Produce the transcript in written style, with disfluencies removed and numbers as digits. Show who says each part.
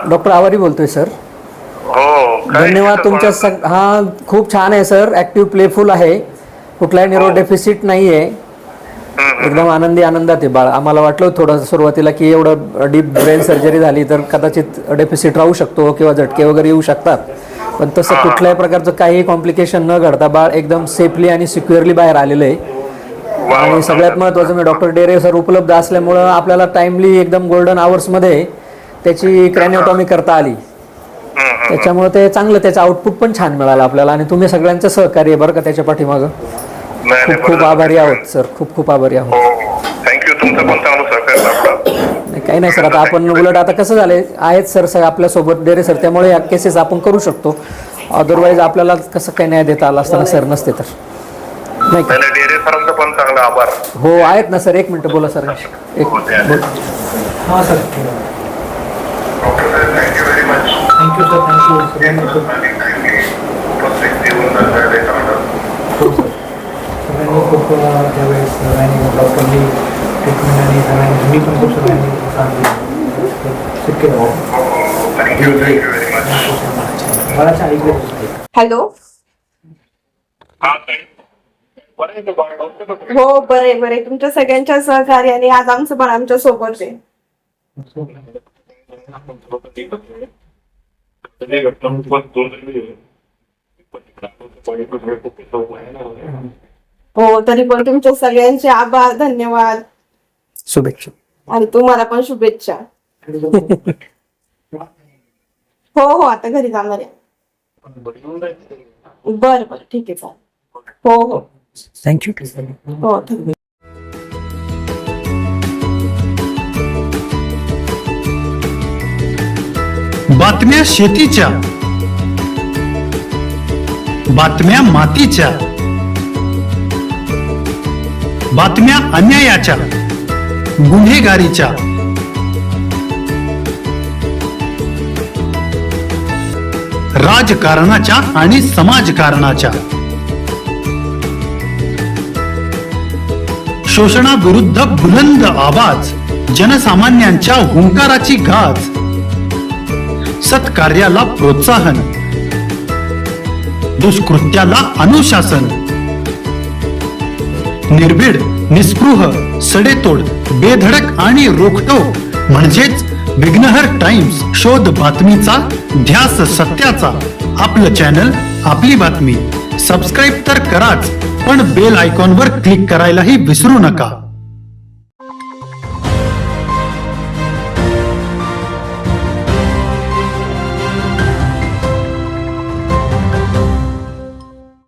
Speaker 1: Doctor आवारी बोलतोय sir.
Speaker 2: हो.
Speaker 1: धन्यवाद तुमच्या हा खूप छान आहे सर. ऍक्टिव्ह प्लेफुल आहे. कुठलाही न्यूरो डेफिसिट नाही आहे. एकदम आनंदात आहे बाळ. आम्हाला वाटलं थोडं सुरुवातीला की एवढं डीप ब्रेन सर्जरी झाली तर कदाचित डेफिसिट राहू शकतो किंवा झटके वगैरे येऊ शकतात, पण तसं कुठल्याही प्रकारचं काही कॉम्प्लिकेशन न घडता बाळ एकदम सेफली आणि सिक्युअरली बाहेर आलेलं आहे. आणि सगळ्यात महत्त्वाचं म्हणजे डॉक्टर डेरे सर उपलब्ध असल्यामुळं आपल्याला टाइमली एकदम गोल्डन आवर्समध्ये त्याची क्रॅनिओटॉमी करता आली. त्याच्यामुळे ते चांगलं, त्याचं आउटपुट पण छान मिळालं आपल्याला. आणि तुम्ही सगळ्यांचं सहकार्य बरं का त्याच्या पाठीमागं. खूप खूप आभारी आहोत सर. खूप आभारी आहोत.
Speaker 2: थँक्यू. तुमचं पण चांगलं सहकार्य लाभलं.
Speaker 1: काही नाही सर. आता आपण उलट आता कसं झालंय आहेत सर सगळं आपल्यासोबत डेरे सर, त्यामुळे या केसेस आपण करू शकतो. अदरवाईज आपल्याला कसं काही न्याय देता आला असताना सर नसते तर नाही का.
Speaker 2: डेरे सरांचं पण चांगला आभार.
Speaker 1: हो आहेत ना सर. एक मिनिट बोला सर. एक हां sir.
Speaker 2: Thank you very much.
Speaker 1: Thank you sir. Thank you सगळ्यांनी खूप त्यावेळेस सगळ्यांनी डॉक्टरनी ट्रीटमेंट आणि सगळ्यांनी मी पण खूप सगळ्यांनी शक्य बराचशा ऐकलं.
Speaker 3: हॅलो. हो बरे तुमच्या सगळ्यांच्या सहकार्याने आज आमचं बाळ आमच्या सोबत आहे. हो तरी पण तुमच्या सगळ्यांचे आभार, धन्यवाद,
Speaker 1: शुभेच्छा.
Speaker 3: आणि तुम्हाला पण शुभेच्छा. हो आता घरी जाणार आहे. बरं ठीक आहे चालेल. हो
Speaker 1: थँक्यू.
Speaker 3: हो थँक्यू.
Speaker 4: बातम्या शेतीच्या, बातम्या मातीच्या, बातम्या अन्यायाच्या, गुन्हेगारीच्या, राजकारणाच्या आणि समाजकारणाच्या, शोषणाविरुद्ध बुलंद आवाज, जनसामान्यांच्या हुंकाराची गाज, सत्कार्याला प्रोत्साहन, दुष्कृत्याला अनुशासन, निर्भीड, निस्पृह, सडेतोड, बेधडक आणि रोखटोक म्हणजेच विघ्नहर टाइम्स. शोध बातमीचा, ध्यास सत्याचा. आपलं चॅनल, आपली बातमी. सबस्क्राईब तर कराच, पण बेल आयकॉनवर क्लिक करायलाही विसरू नका.